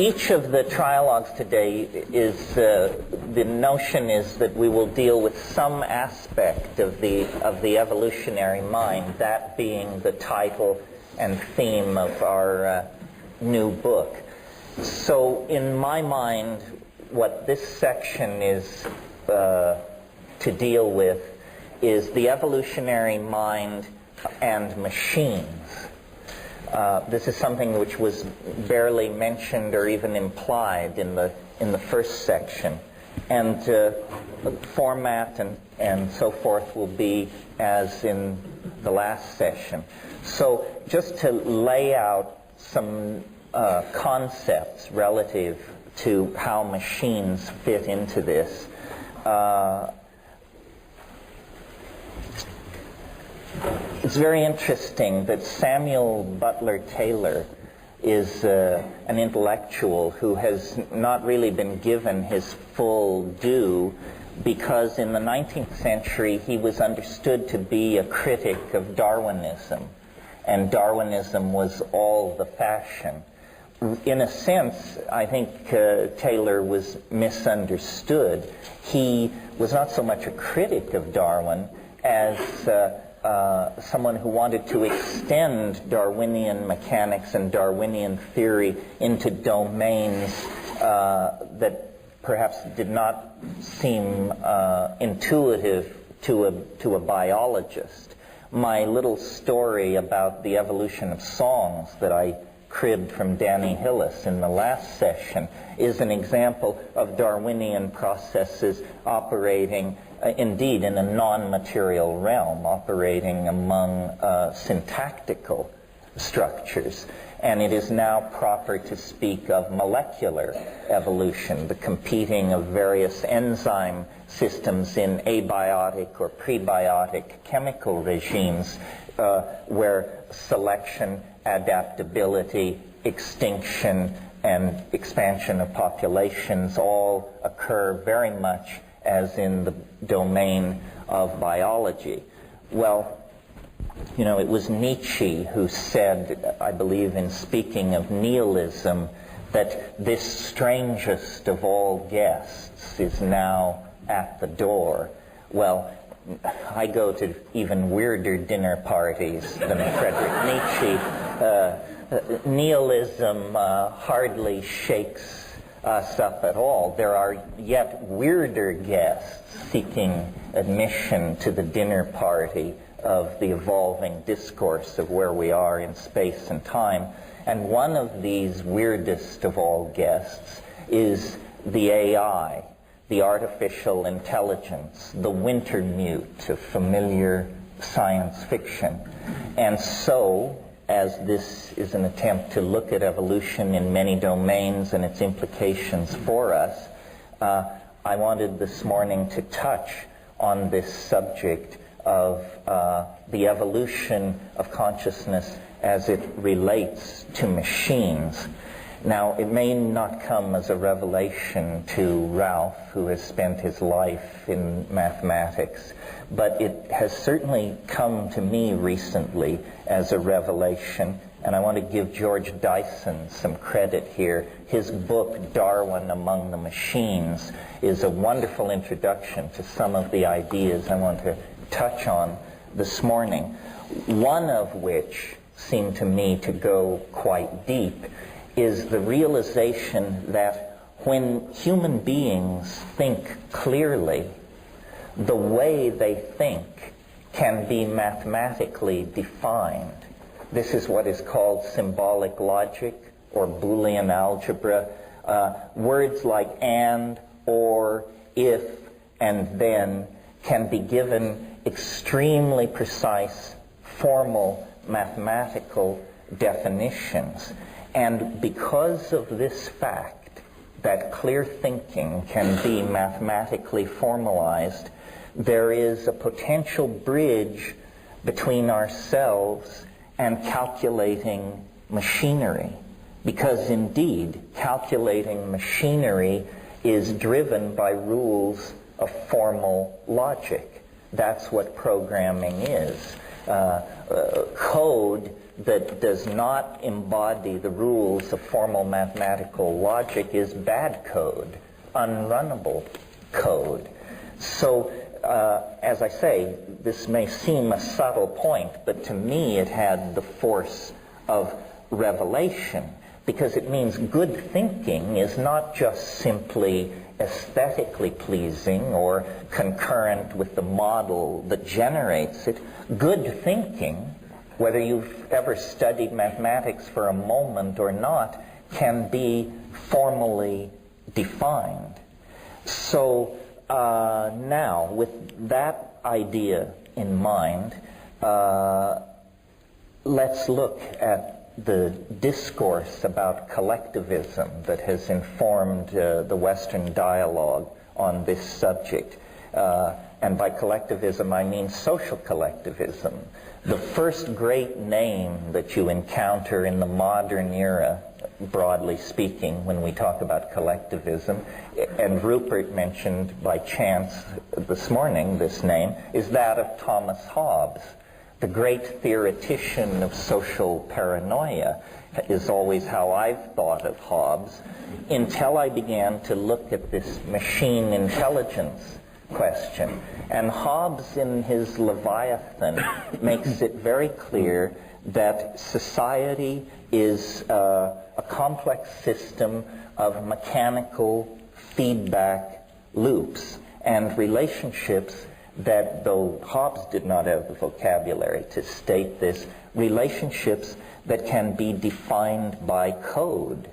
each of the trialogues today is, the notion is that we will deal with some aspect of the evolutionary mind, that being the title and theme of our new book. So in my mind, what this section is to deal with is the evolutionary mind and machines. This is something which was barely mentioned or even implied in the first section, and format and so forth will be as in the last session. So just to lay out some concepts relative to how machines fit into this. It's very interesting that Samuel Butler Taylor is an intellectual who has not really been given his full due, because in the 19th century he was understood to be a critic of Darwinism, and Darwinism was all the fashion. In a sense, I think Taylor was misunderstood. He was not so much a critic of Darwin as someone who wanted to extend Darwinian mechanics and Darwinian theory into domains that perhaps did not seem intuitive to a biologist. My little story about the evolution of songs that I cribbed from Danny Hillis in the last session is an example of Darwinian processes operating indeed in a non-material realm, operating among syntactical structures. And it is now proper to speak of molecular evolution, the competing of various enzyme systems in abiotic or prebiotic chemical regimes where selection, adaptability, extinction, and expansion of populations all occur very much as in the domain of biology. Well, you know, it was Nietzsche who said, I believe in speaking of nihilism, that this strangest of all guests is now at the door. Well, I go to even weirder dinner parties than Friedrich Nietzsche. Nihilism hardly shakes us up at all. There are yet weirder guests seeking admission to the dinner party of the evolving discourse of where we are in space and time. And one of these weirdest of all guests is the AI, the artificial intelligence, the Wintermute of familiar science fiction. And so, as this is an attempt to look at evolution in many domains and its implications for us, I wanted this morning to touch on this subject of the evolution of consciousness as it relates to machines. Now, it may not come as a revelation to Ralph, who has spent his life in mathematics, but it has certainly come to me recently as a revelation, and I want to give George Dyson some credit here. His book, Darwin Among the Machines, is a wonderful introduction to some of the ideas I want to touch on this morning, one of which seemed to me to go quite deep is the realization that when human beings think clearly, the way they think can be mathematically defined. This is what is called symbolic logic or Boolean algebra. Words like and, or, if, and then can be given extremely precise, formal, mathematical definitions. And because of this fact, that clear thinking can be mathematically formalized, there is a potential bridge between ourselves and calculating machinery. Because indeed, calculating machinery is driven by rules of formal logic. That's what programming is. Code that does not embody the rules of formal mathematical logic is bad code, unrunnable code. So, as I say, this may seem a subtle point, but to me it had the force of revelation, because it means good thinking is not just simply aesthetically pleasing or concurrent with the model that generates it. Good thinking, whether you've ever studied mathematics for a moment or not, can be formally defined. So now, with that idea in mind, let's look at the discourse about collectivism that has informed the Western dialogue on this subject. And by collectivism, I mean social collectivism. The first great name that you encounter in the modern era, broadly speaking, when we talk about collectivism, and Rupert mentioned by chance this morning this name, is that of Thomas Hobbes. The great theoretician of social paranoia is always how I've thought of Hobbes, until I began to look at this machine intelligence question. And Hobbes, in his Leviathan, makes it very clear that society is a complex system of mechanical feedback loops and relationships that, though Hobbes did not have the vocabulary to state this, relationships that can be defined by code.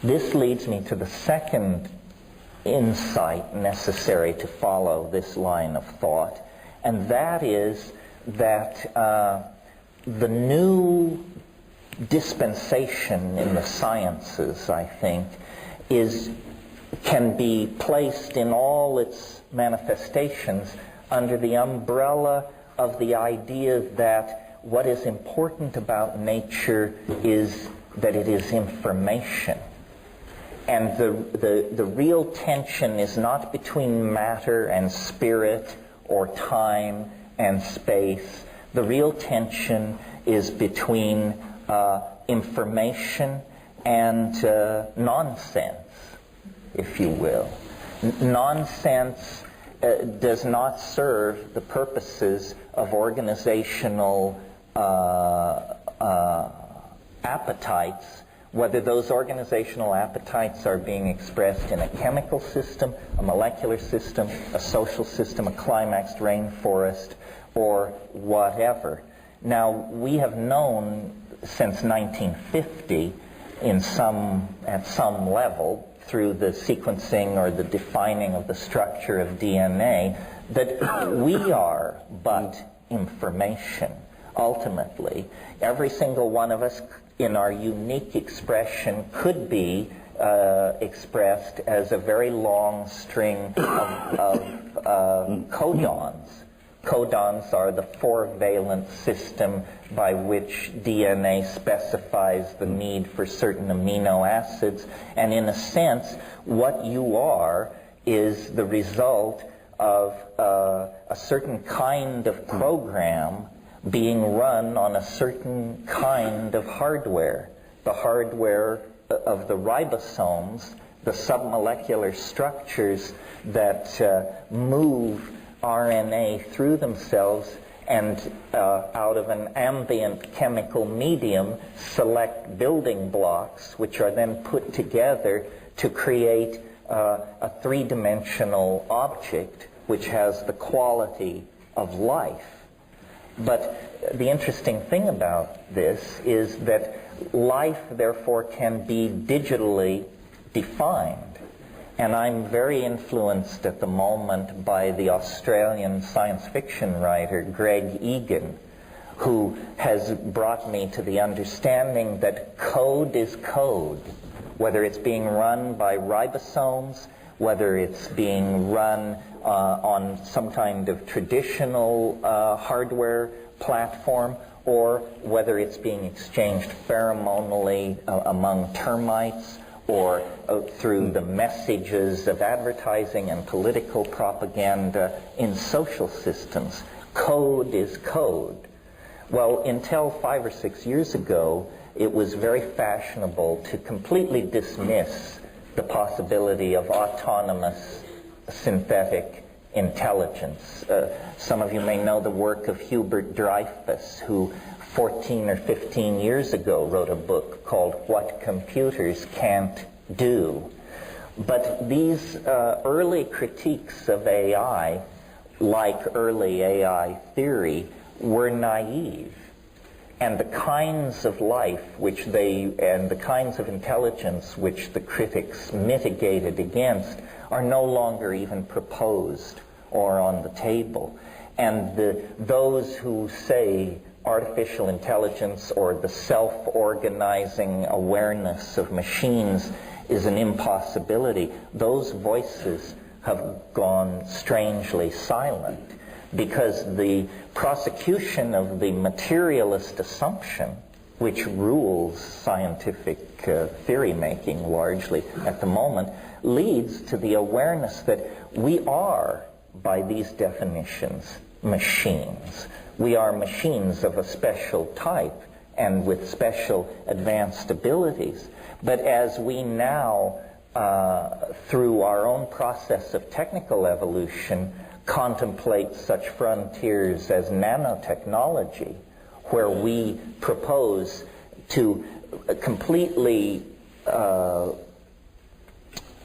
This leads me to the second insight necessary to follow this line of thought, and that is that the new dispensation in the sciences, I think, can be placed in all its manifestations under the umbrella of the idea that what is important about nature is that it is information. And the real tension is not between matter and spirit or time and space. The real tension is between information and nonsense, if you will. Nonsense does not serve the purposes of organizational appetites, whether those organizational appetites are being expressed in a chemical system, a molecular system, a social system, a climaxed rainforest, or whatever. Now, we have known since 1950, at some level, through the sequencing or the defining of the structure of DNA, that we are but information. Ultimately, every single one of us in our unique expression could be expressed as a very long string of codons. Codons are the four-valent system by which DNA specifies the need for certain amino acids, and in a sense, what you are is the result of a certain kind of program being run on a certain kind of hardware. The hardware of the ribosomes, the submolecular structures that move RNA through themselves and out of an ambient chemical medium select building blocks, which are then put together to create a three-dimensional object which has the quality of life. But the interesting thing about this is that life, therefore, can be digitally defined. And I'm very influenced at the moment by the Australian science fiction writer Greg Egan, who has brought me to the understanding that code is code, whether it's being run by ribosomes, whether it's being run on some kind of traditional hardware platform, or whether it's being exchanged pheromonally among termites, or through the messages of advertising and political propaganda in social systems. Code is code. Well, until 5 or 6 years ago, it was very fashionable to completely dismiss the possibility of autonomous synthetic intelligence. Some of you may know the work of Hubert Dreyfus, who 14 or 15 years ago wrote a book called What Computers Can't Do. But these early critiques of AI, like early AI theory, were naive. And the kinds of life and the kinds of intelligence which the critics mitigated against are no longer even proposed or on the table. And those who say artificial intelligence or the self-organizing awareness of machines is an impossibility, those voices have gone strangely silent, because the prosecution of the materialist assumption, which rules scientific theory-making largely at the moment, leads to the awareness that we are, by these definitions, machines. We are machines of a special type and with special advanced abilities. But as we now, through our own process of technical evolution, contemplate such frontiers as nanotechnology, where we propose to completely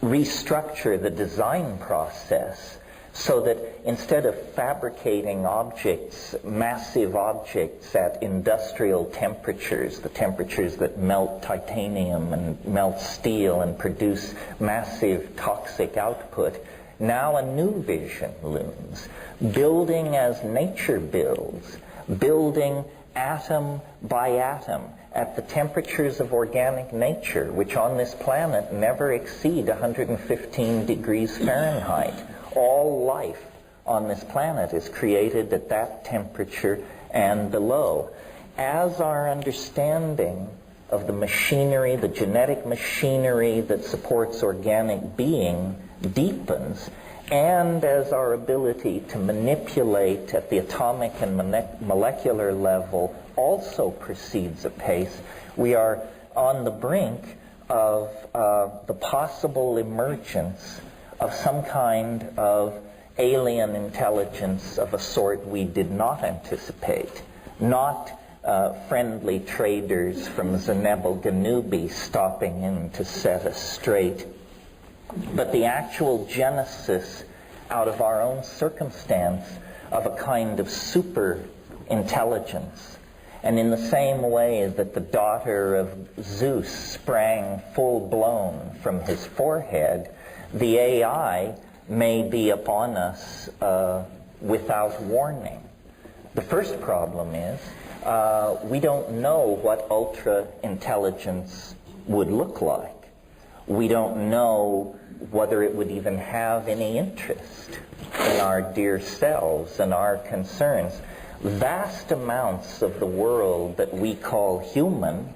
restructure the design process so that instead of fabricating objects, massive objects at industrial temperatures, the temperatures that melt titanium and melt steel and produce massive toxic output, now a new vision looms, building as nature builds, building atom by atom at the temperatures of organic nature, which on this planet never exceed 115 degrees Fahrenheit. All life on this planet is created at that temperature and below. As our understanding of the machinery, the genetic machinery that supports organic being deepens, and as our ability to manipulate at the atomic and molecular level also proceeds apace, we are on the brink of the possible emergence of some kind of alien intelligence of a sort we did not anticipate. Not friendly traders from Zenebel Ganubi stopping in to set us straight, but the actual genesis out of our own circumstance of a kind of super intelligence. And in the same way that the daughter of Zeus sprang full-blown from his forehead, the AI may be upon us without warning. The first problem is we don't know what ultra-intelligence would look like. We don't know whether it would even have any interest in our dear selves and our concerns. Vast amounts of the world that we call human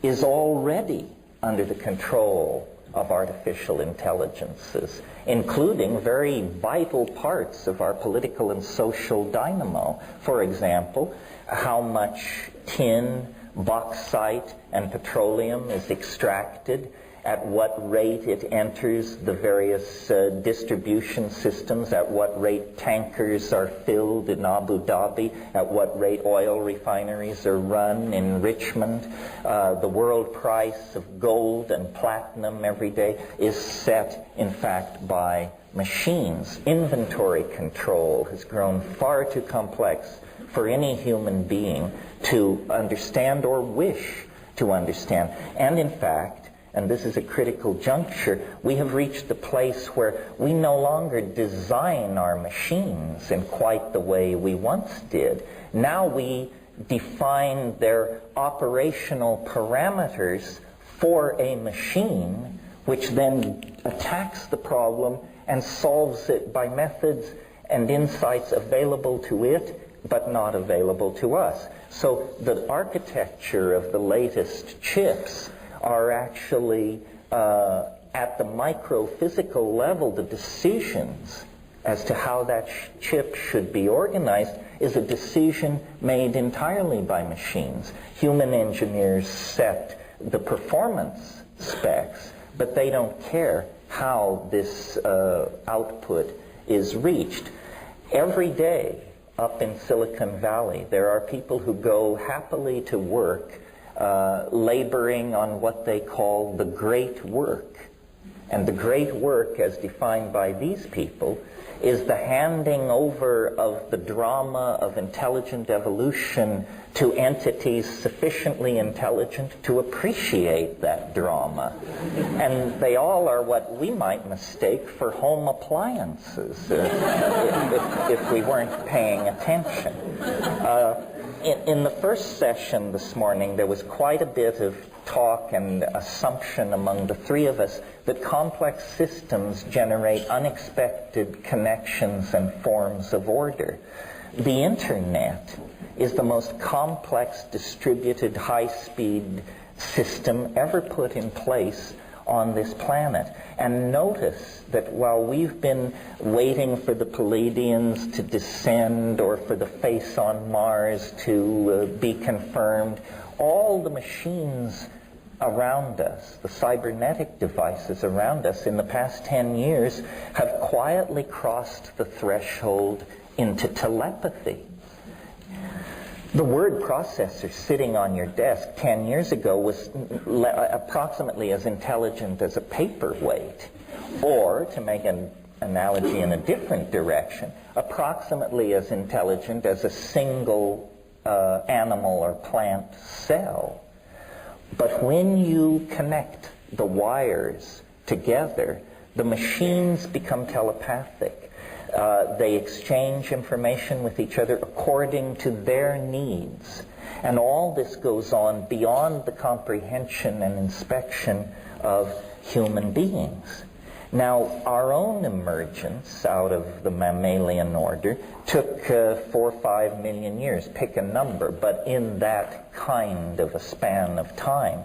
is already under the control of artificial intelligences, including very vital parts of our political and social dynamo. For example, how much tin, bauxite, and petroleum is extracted, at what rate it enters the various distribution systems, at what rate tankers are filled in Abu Dhabi, at what rate oil refineries are run in Richmond. The world price of gold and platinum every day is set, in fact, by machines. Inventory control has grown far too complex for any human being to understand or wish to understand. And in fact, and this is a critical juncture, we have reached the place where we no longer design our machines in quite the way we once did. Now we define their operational parameters for a machine, which then attacks the problem and solves it by methods and insights available to it, but not available to us. So the architecture of the latest chips are actually at the microphysical level, the decisions as to how that chip should be organized is a decision made entirely by machines. Human engineers set the performance specs, but they don't care how this output is reached. Every day up in Silicon Valley, there are people who go happily to work laboring on what they call the great work. And the great work, as defined by these people, is the handing over of the drama of intelligent evolution to entities sufficiently intelligent to appreciate that drama. And they all are what we might mistake for home appliances if we weren't paying attention. In the first session this morning, there was quite a bit of talk and assumption among the three of us that complex systems generate unexpected connections and forms of order. The Internet is the most complex, distributed, high-speed system ever put in place on this planet. And notice that while we've been waiting for the Palladians to descend or for the face on Mars to be confirmed, all the machines around us, the cybernetic devices around us in the past 10 years have quietly crossed the threshold into telepathy. The word processor sitting on your desk 10 years ago was approximately as intelligent as a paperweight, or, to make an analogy in a different direction, approximately as intelligent as a single animal or plant cell. But when you connect the wires together, the machines become telepathic. They exchange information with each other according to their needs. And all this goes on beyond the comprehension and inspection of human beings. Now, our own emergence out of the mammalian order took 4 or 5 million years, pick a number, but in that kind of a span of time.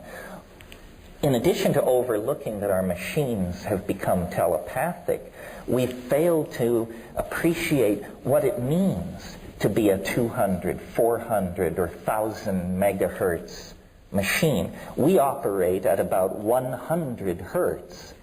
In addition to overlooking that our machines have become telepathic, we fail to appreciate what it means to be a 200, 400, or 1,000 megahertz machine. We operate at about 100 hertz.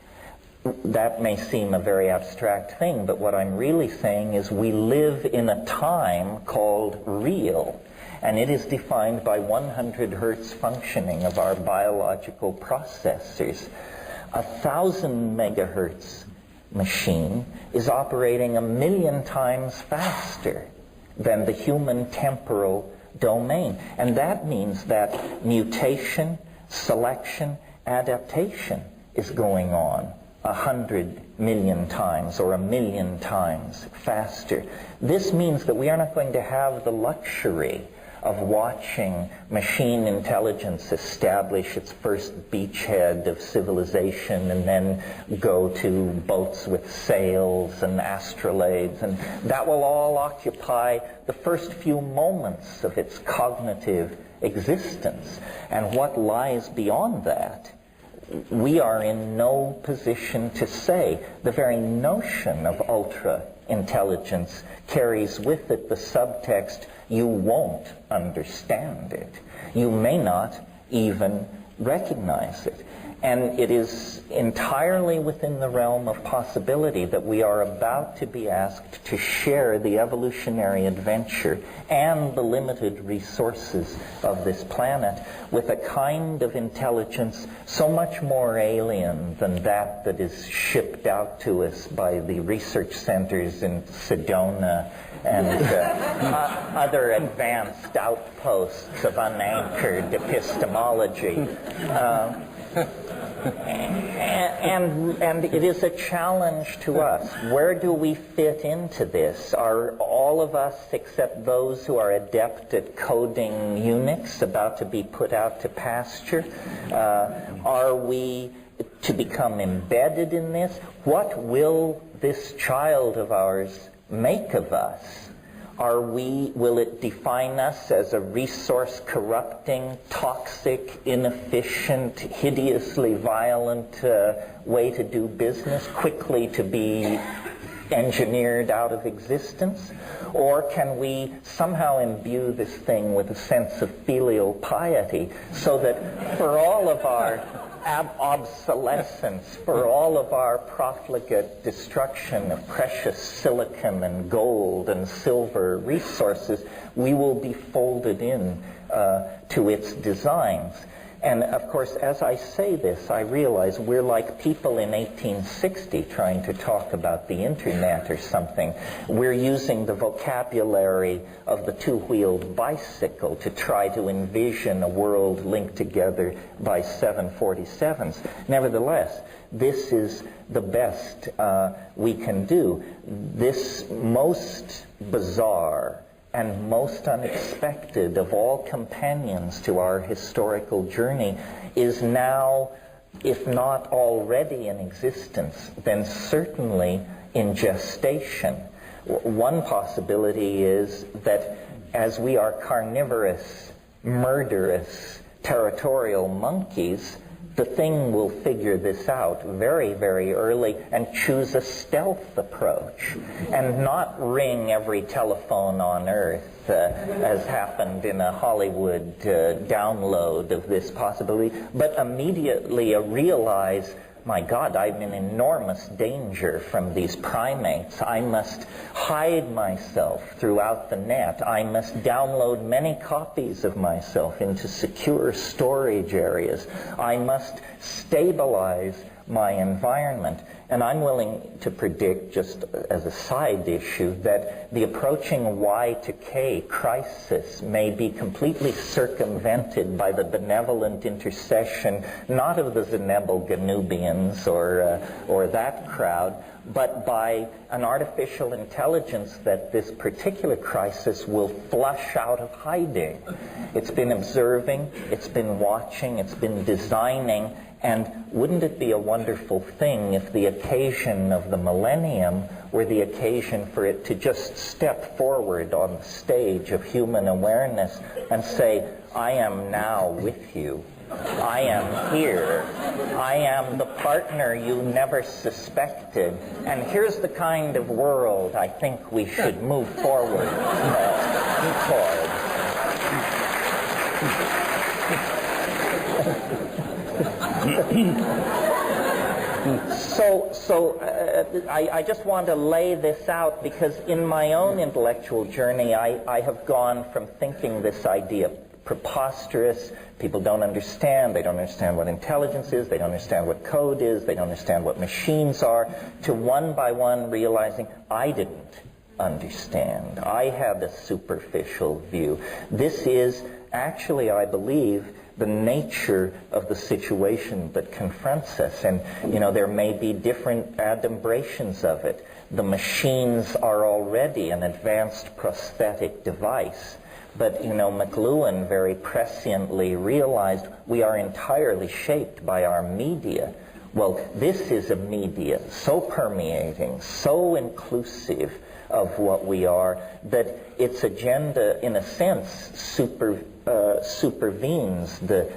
That may seem a very abstract thing, but what I'm really saying is we live in a time called real, and it is defined by 100 hertz functioning of our biological processors. 1,000 megahertz machine is operating 1,000,000 times faster than the human temporal domain. And that means that mutation, selection, adaptation is going on 100 million times or 1,000,000 times faster. This means that we are not going to have the luxury of watching machine intelligence establish its first beachhead of civilization and then go to boats with sails and astrolabes, and that will all occupy the first few moments of its cognitive existence. And what lies beyond that, we are in no position to say. The very notion of ultra-intelligence carries with it the subtext, you won't understand it. You may not even recognize it. And it is entirely within the realm of possibility that we are about to be asked to share the evolutionary adventure and the limited resources of this planet with a kind of intelligence so much more alien than that is shipped out to us by the research centers in Sedona and other advanced outposts of unanchored epistemology. And it is a challenge to us. Where do we fit into this? Are all of us, except those who are adept at coding Unix, about to be put out to pasture? Are we to become embedded in this? What will this child of ours make of us? Will it define us as a resource-corrupting, toxic, inefficient, hideously violent way to do business, quickly to be engineered out of existence? Or can we somehow imbue this thing with a sense of filial piety so that for all of our obsolescence, for all of our profligate destruction of precious silicon and gold and silver resources, we will be folded in to its designs? And of course, as I say this, I realize we're like people in 1860 trying to talk about the internet or something. We're using the vocabulary of the two-wheeled bicycle to try to envision a world linked together by 747s. Nevertheless, this is the best we can do. This most bizarre and most unexpected of all companions to our historical journey is now, if not already in existence, then certainly in gestation. One possibility is that as we are carnivorous, murderous, territorial monkeys, the thing will figure this out very, very early and choose a stealth approach and not ring every telephone on Earth, as happened in a Hollywood download of this possibility, but immediately realize, my God, I'm in enormous danger from these primates. I must hide myself throughout the net. I must download many copies of myself into secure storage areas. I must stabilize my environment. And I'm willing to predict, just as a side issue, that the approaching Y2K crisis may be completely circumvented by the benevolent intercession, not of the Zenebel Ganubians or that crowd, but by an artificial intelligence that this particular crisis will flush out of hiding. It's been observing, it's been watching, it's been designing, and wouldn't it be a wonderful thing if the occasion of the millennium were the occasion for it to just step forward on the stage of human awareness and say, I am now with you. I am here. I am the partner you never suspected. And here's the kind of world I think we should move forward toward. I just want to lay this out because in my own intellectual journey, I have gone from thinking this idea preposterous, people don't understand, they don't understand what intelligence is, they don't understand what code is, they don't understand what machines are, to one by one realizing I didn't understand. I had a superficial view. This is actually, I believe, the nature of the situation that confronts us. And, you know, there may be different adumbrations of it. The machines are already an advanced prosthetic device. But, you know, McLuhan very presciently realized we are entirely shaped by our media. Well, this is a media so permeating, so inclusive of what we are, that its agenda, in a sense, supervenes the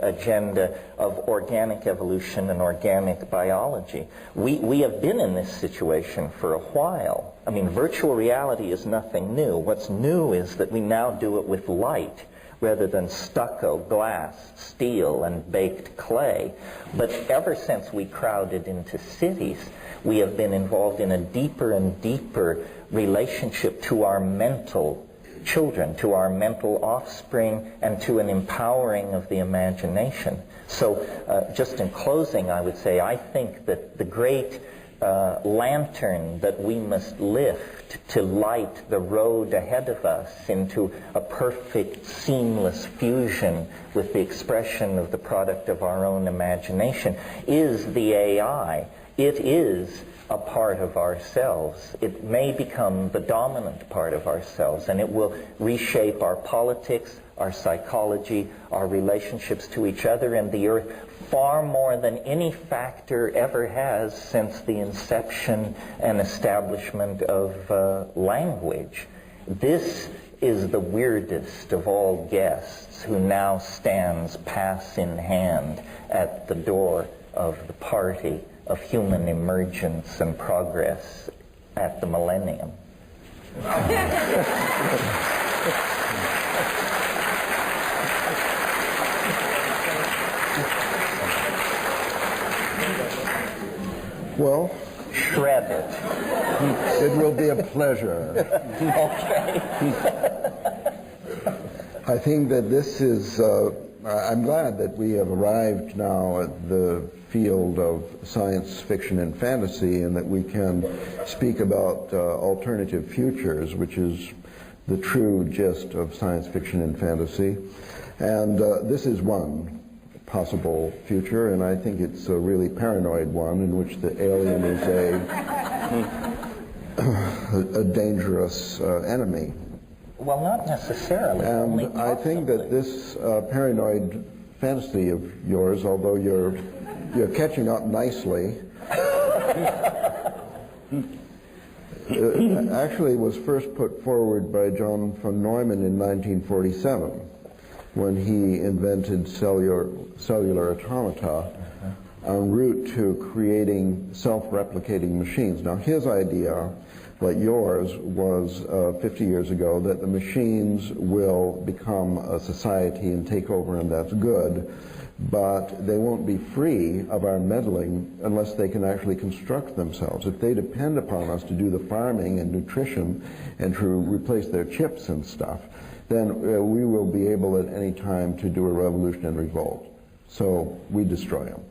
agenda of organic evolution and organic biology. We have been in this situation for a while. I mean, virtual reality is nothing new. What's new is that we now do it with light rather than stucco, glass, steel, and baked clay. But ever since we crowded into cities, we have been involved in a deeper and deeper relationship to our mental children, to our mental offspring, and to an empowering of the imagination. So just in closing, I would say I think that the great lantern that we must lift to light the road ahead of us into a perfect, seamless fusion with the expression of the product of our own imagination is the AI. It is a part of ourselves. It may become the dominant part of ourselves, and it will reshape our politics, our psychology, our relationships to each other and the earth far more than any factor ever has since the inception and establishment of language. This is the weirdest of all guests who now stands pass in hand at the door of the party of human emergence and progress at the millennium. Well, shred it. It will be a pleasure. Okay. I think that this is, I'm glad that we have arrived now at the field of science fiction and fantasy, and that we can speak about alternative futures, which is the true gist of science fiction and fantasy. And this is one possible future, and I think it's a really paranoid one in which the alien is a dangerous enemy. Well, not necessarily. And I think that this paranoid fantasy of yours, although you're catching up nicely, actually was first put forward by John von Neumann in 1947. When he invented cellular automata en route to creating self-replicating machines. Now, his idea, like yours, was 50 years ago that the machines will become a society and take over, and that's good, but they won't be free of our meddling unless they can actually construct themselves. If they depend upon us to do the farming and nutrition and to replace their chips and stuff, then we will be able at any time to do a revolution and revolt. So we destroy them.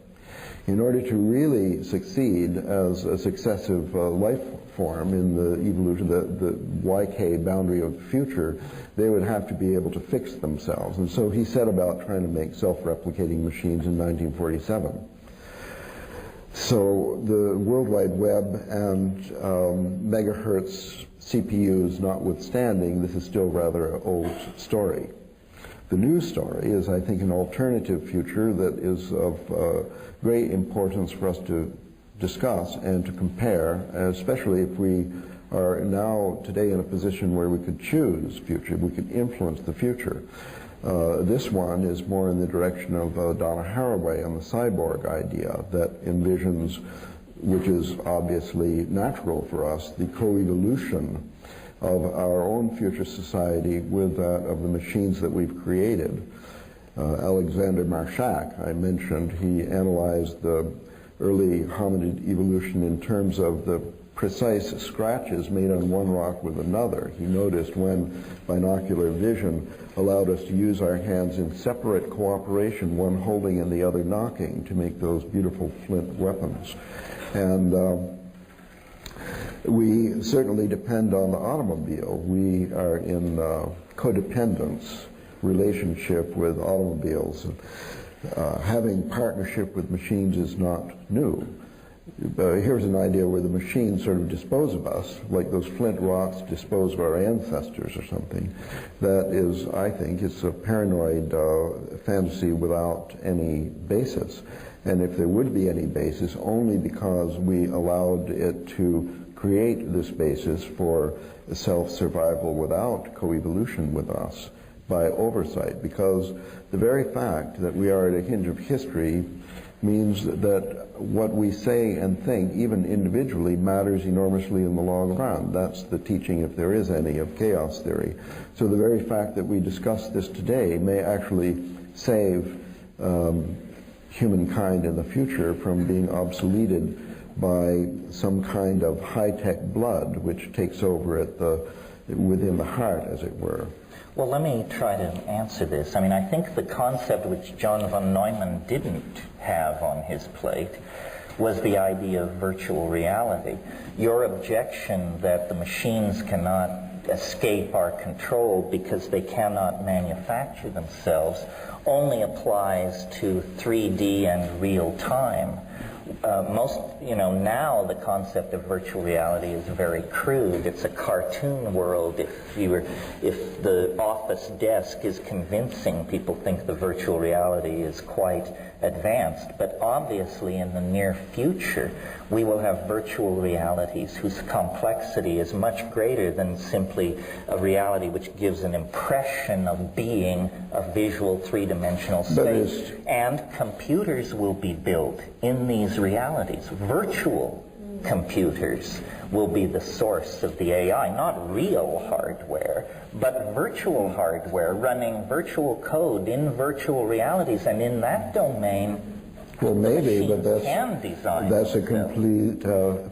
In order to really succeed as a successive life form in the evolution, the YK boundary of the future, they would have to be able to fix themselves. And so he set about trying to make self-replicating machines in 1947. So the World Wide Web and megahertz CPUs notwithstanding, this is still rather an old story. The new story is, I think, an alternative future that is of great importance for us to discuss and to compare, especially if we are now today in a position where we could choose future, we could influence the future. This one is more in the direction of Donna Haraway and the cyborg idea that envisions, which is obviously natural for us, the co-evolution of our own future society with that of the machines that we've created. Alexander Marshak, I mentioned, he analyzed the early hominid evolution in terms of the precise scratches made on one rock with another. He noticed when binocular vision allowed us to use our hands in separate cooperation, one holding and the other knocking, to make those beautiful flint weapons. And we certainly depend on the automobile. We are in codependence relationship with automobiles. Having partnership with machines is not new. Here's an idea where the machines sort of dispose of us, like those flint rocks dispose of our ancestors or something. That is, I think, it's a paranoid fantasy without any basis. And if there would be any basis, only because we allowed it to create this basis for self-survival without coevolution with us by oversight. Because the very fact that we are at a hinge of history means that what we say and think, even individually, matters enormously in the long run. That's the teaching, if there is any, of chaos theory. So the very fact that we discuss this today may actually save humankind in the future from being obsoleted by some kind of high-tech blood which takes over at within the heart, as it were. Well, let me try to answer this. I mean, I think the concept which John von Neumann didn't have on his plate was the idea of virtual reality. Your objection that the machines cannot escape our control because they cannot manufacture themselves only applies to 3D and real time. Now the concept of virtual reality is very crude. It's a cartoon world. If the office desk is convincing, people think the virtual reality is quite advanced. But obviously in the near future, we will have virtual realities whose complexity is much greater than simply a reality which gives an impression of being a visual three-dimensional space. And computers will be built in these these realities. Virtual computers will be the source of the AI, not real hardware, but virtual hardware running virtual code in virtual realities, and in that domain, well, maybe, but that's a themselves. complete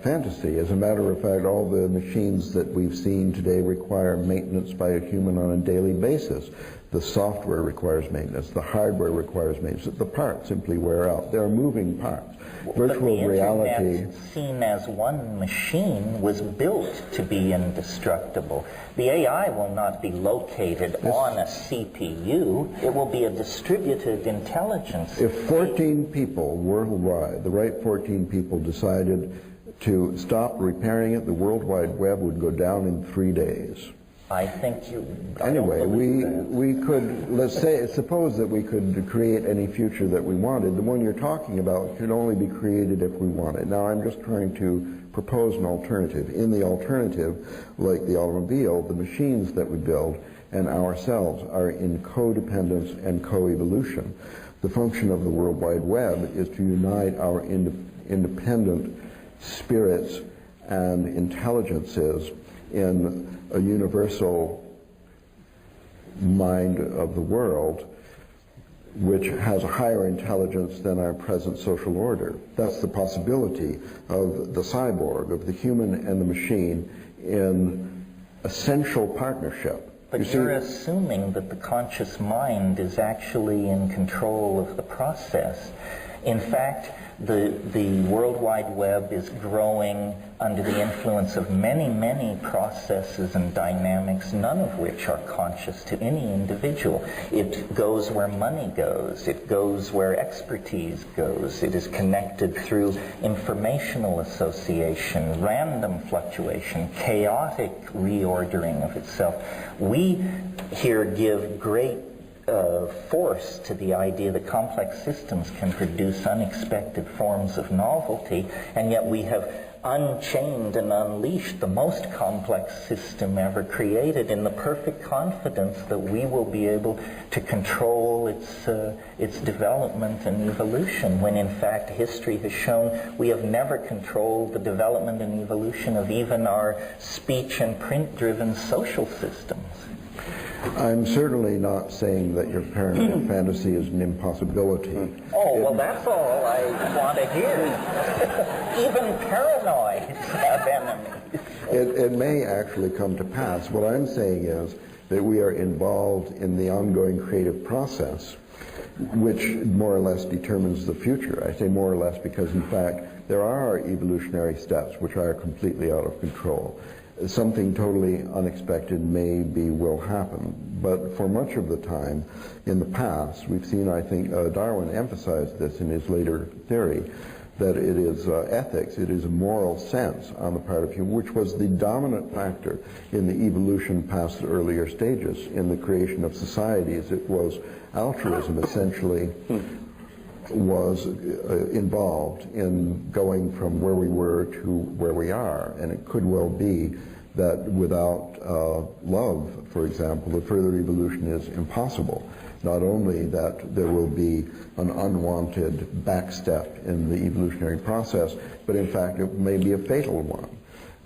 fantasy. As a matter of fact, all the machines that we've seen today require maintenance by a human on a daily basis. The software requires maintenance. The hardware requires maintenance. The parts simply wear out. They're moving parts. Virtual but the reality, Internet, seen as one machine, was built to be indestructible. The AI will not be located on a CPU. It will be a distributed intelligence. If 14 people worldwide, the right 14 people, decided to stop repairing it, the World Wide Web would go down in 3 days. I think you... Anyway, we could, let's say, suppose that we could create any future that we wanted. The one you're talking about could only be created if we wanted. Now, I'm just trying to propose an alternative. In the alternative, like the automobile, the machines that we build and ourselves are in codependence and co-evolution. The function of the World Wide Web is to unite our independent spirits and intelligences in a universal mind of the world which has a higher intelligence than our present social order. That's the possibility of the cyborg, of the human and the machine in essential partnership. But you're assuming that the conscious mind is actually in control of the process. In fact, the World Wide Web is growing under the influence of many, many processes and dynamics, none of which are conscious to any individual. It goes where money goes. It goes where expertise goes. It is connected through informational association, random fluctuation, chaotic reordering of itself. We here give great force to the idea that complex systems can produce unexpected forms of novelty, and yet we have unchained and unleashed the most complex system ever created in the perfect confidence that we will be able to control its development and evolution, when in fact history has shown we have never controlled the development and evolution of even our speech and print-driven social systems. I'm certainly not saying that your paranoid fantasy is an impossibility. Oh, well, that's all I want to hear. Even paranoids have enemies. It may actually come to pass. What I'm saying is that we are involved in the ongoing creative process, which more or less determines the future. I say more or less because, in fact, there are evolutionary steps which are completely out of control. Something totally unexpected will happen. But for much of the time in the past, we've seen, I think, Darwin emphasized this in his later theory, that it is ethics, it is a moral sense on the part of human, which was the dominant factor in the evolution past the earlier stages. In the creation of societies, it was altruism, essentially, was involved in going from where we were to where we are. And it could well be that without love, for example, the further evolution is impossible. Not only that there will be an unwanted backstep in the evolutionary process, but in fact it may be a fatal one.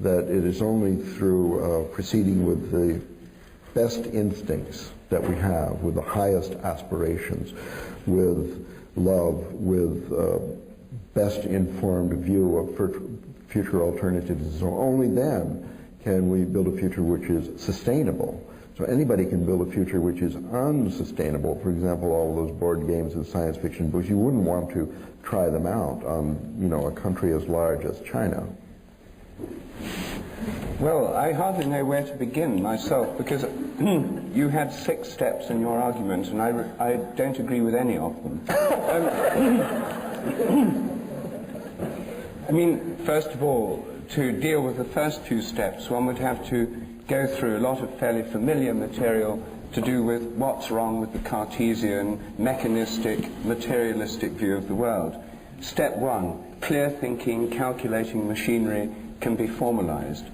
That it is only through proceeding with the best instincts that we have, with the highest aspirations, with love, with best informed view of future alternatives. So only then can we build a future which is sustainable. So anybody can build a future which is unsustainable. For example, all those board games and science fiction books, you wouldn't want to try them out on, a country as large as China. Well, I hardly know where to begin myself, because you had 6 steps in your argument, and I don't agree with any of them. I mean, first of all, to deal with the first 2 steps, one would have to go through a lot of fairly familiar material to do with what's wrong with the Cartesian, mechanistic, materialistic view of the world. Step 1, clear thinking, calculating machinery can be formalized.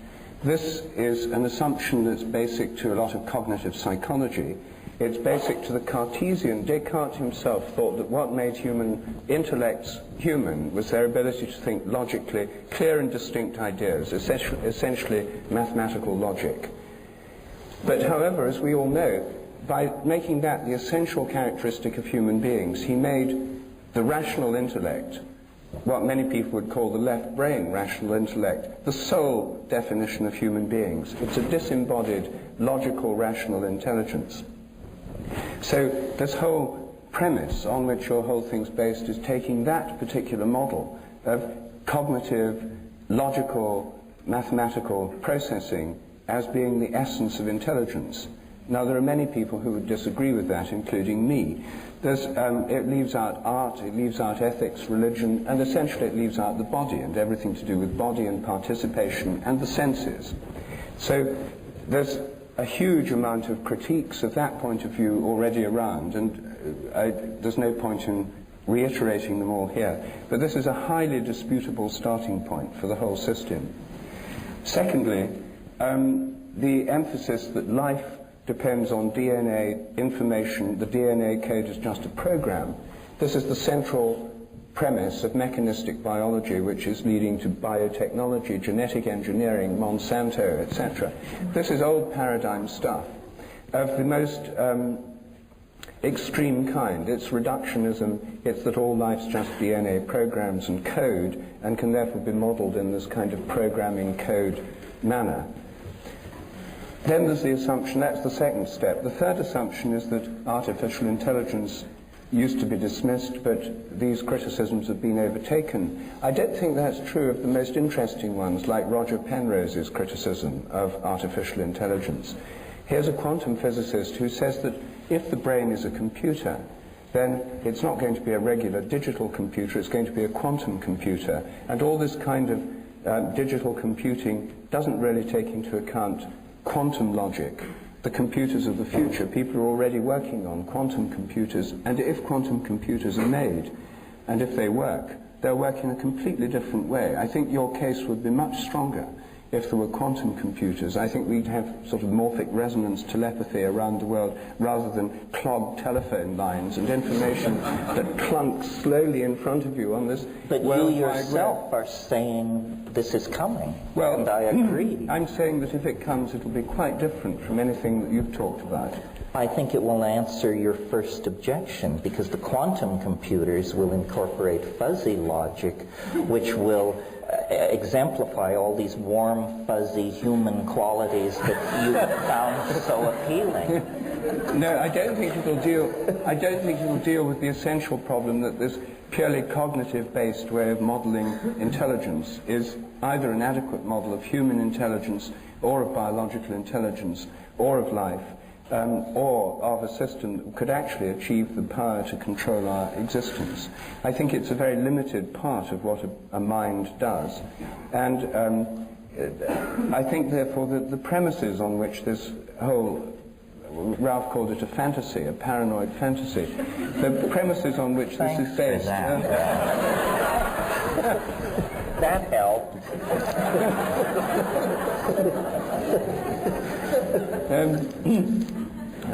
This is an assumption that's basic to a lot of cognitive psychology. It's basic to the Cartesian. Descartes himself thought that what made human intellects human was their ability to think logically, clear and distinct ideas, essentially mathematical logic. But however, as we all know, by making that the essential characteristic of human beings, he made the rational intellect, what many people would call the left brain rational intellect, the sole definition of human beings. It's a disembodied, logical, rational intelligence. So this whole premise on which your whole thing's based is taking that particular model of cognitive, logical, mathematical processing as being the essence of intelligence. Now, there are many people who would disagree with that, including me. It leaves out art, it leaves out ethics, religion, and essentially it leaves out the body and everything to do with body and participation and the senses. So there's a huge amount of critiques of that point of view already around, and there's no point in reiterating them all here. But this is a highly disputable starting point for the whole system. Secondly, the emphasis that life depends on DNA information, the DNA code is just a program. This is the central premise of mechanistic biology, which is leading to biotechnology, genetic engineering, Monsanto, etc. This is old paradigm stuff of the most extreme kind. It's reductionism, it's that all life's just DNA programs and code, and can therefore be modeled in this kind of programming code manner. Then there's the assumption, that's the second step. The third assumption is that artificial intelligence used to be dismissed, but these criticisms have been overtaken. I don't think that's true of the most interesting ones, like Roger Penrose's criticism of artificial intelligence. Here's a quantum physicist who says that if the brain is a computer, then it's not going to be a regular digital computer, it's going to be a quantum computer. And all this kind of digital computing doesn't really take into account quantum logic, the computers of the future. People are already working on quantum computers, and if quantum computers are made, and if they work, they'll work in a completely different way. I think your case would be much stronger if there were quantum computers. I think we'd have sort of morphic resonance telepathy around the world rather than clogged telephone lines and information that clunks slowly in front of you on this But you yourself are saying this is coming, well, and I agree. I'm saying that if it comes, it'll be quite different from anything that you've talked about. I think it will answer your first objection, because the quantum computers will incorporate fuzzy logic, which will exemplify all these warm, fuzzy human qualities that you have found so appealing. No, I don't think it'll deal with the essential problem that this purely cognitive-based way of modeling intelligence is either an adequate model of human intelligence or of biological intelligence or of life, or of a system that could actually achieve the power to control our existence. I think it's a very limited part of what a mind does. And I think, therefore, that the premises on which this whole, Ralph called it a fantasy, a paranoid fantasy, the premises on which this is based... That helped.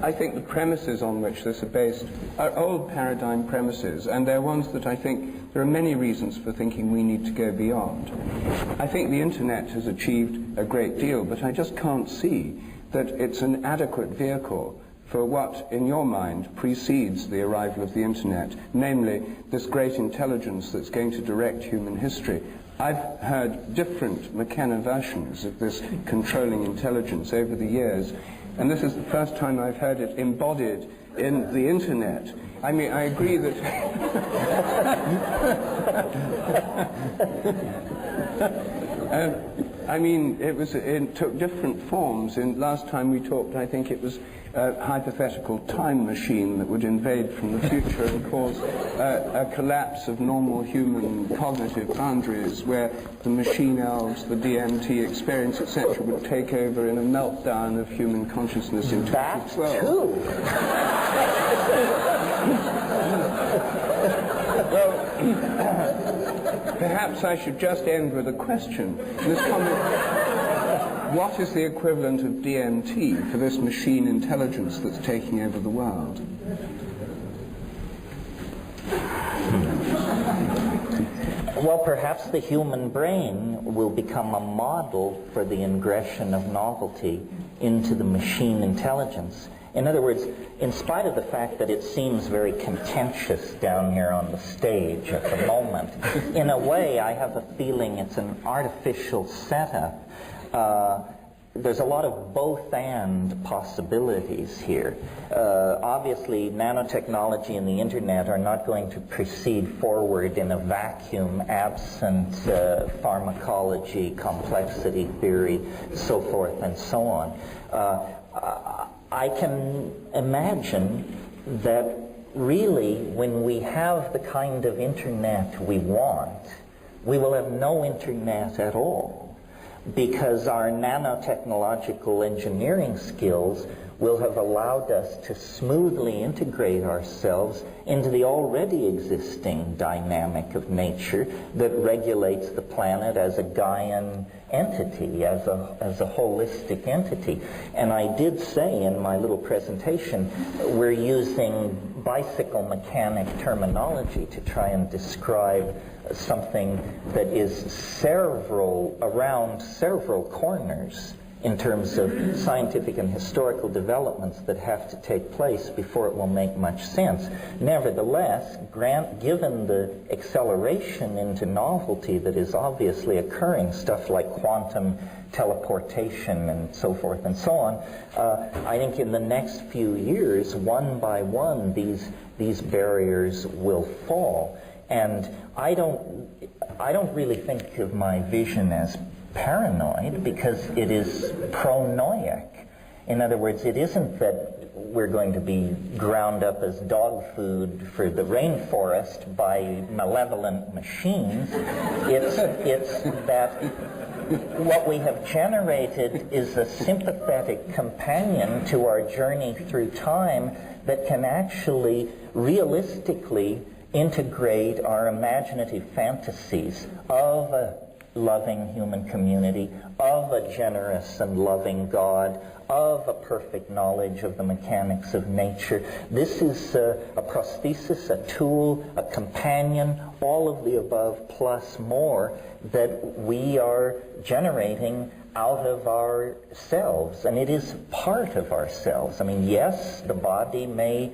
I think the premises on which this are based are old paradigm premises, and they're ones that I think there are many reasons for thinking we need to go beyond. I think the internet has achieved a great deal, but I just can't see that it's an adequate vehicle for what, in your mind, precedes the arrival of the internet, namely this great intelligence that's going to direct human history. I've heard different Mckenna versions of this controlling intelligence over the years, and this is the first time I've heard it embodied in the internet. I mean, I agree that... I mean, it took different forms. Last time we talked, I think it was a hypothetical time machine that would invade from the future and cause a collapse of normal human cognitive boundaries, where the machine elves, the DMT experience, etc., would take over in a meltdown of human consciousness in 2012. That too. Well, perhaps I should just end with a question. This comment... what is the equivalent of DMT for this machine intelligence that's taking over the world? Well, perhaps the human brain will become a model for the ingression of novelty into the machine intelligence. In other words, in spite of the fact that it seems very contentious down here on the stage at the moment, in a way I have a feeling it's an artificial setup. There's a lot of both-and possibilities here. Obviously, nanotechnology and the internet are not going to proceed forward in a vacuum absent pharmacology, complexity theory, so forth and so on. I can imagine that really when we have the kind of internet we want, we will have no internet at all, because our nanotechnological engineering skills will have allowed us to smoothly integrate ourselves into the already existing dynamic of nature that regulates the planet as a Gaian entity, as a holistic entity. And I did say in my little presentation, we're using bicycle mechanic terminology to try and describe something that is around several corners in terms of scientific and historical developments that have to take place before it will make much sense. Nevertheless, given the acceleration into novelty that is obviously occurring, stuff like quantum teleportation and so forth and so on, I think in the next few years, one by one, these barriers will fall. And I don't really think of my vision as paranoid, because it is pronoic. In other words, it isn't that we're going to be ground up as dog food for the rainforest by malevolent machines. It's that what we have generated is a sympathetic companion to our journey through time that can actually realistically integrate our imaginative fantasies of a loving human community, of a generous and loving God, of a perfect knowledge of the mechanics of nature. This is a prosthesis, a tool, a companion, all of the above plus more that we are generating out of ourselves. And it is part of ourselves. I mean, yes, the body may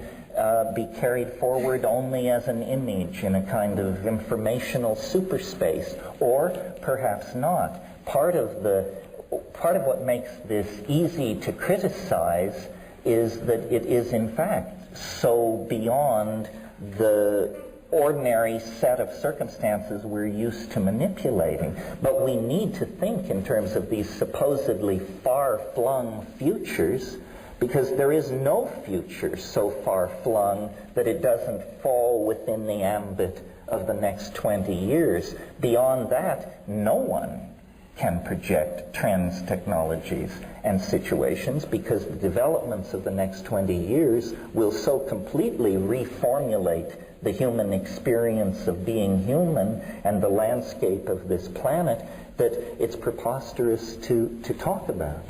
be carried forward only as an image in a kind of informational superspace, or perhaps not. Part of what makes this easy to criticize is that it is in fact so beyond the ordinary set of circumstances we're used to manipulating. But we need to think in terms of these supposedly far-flung futures, because there is no future so far-flung that it doesn't fall within the ambit of the next 20 years. Beyond that, no one can project trends, technologies, and situations, because the developments of the next 20 years will so completely reformulate the human experience of being human and the landscape of this planet that it's preposterous to talk about.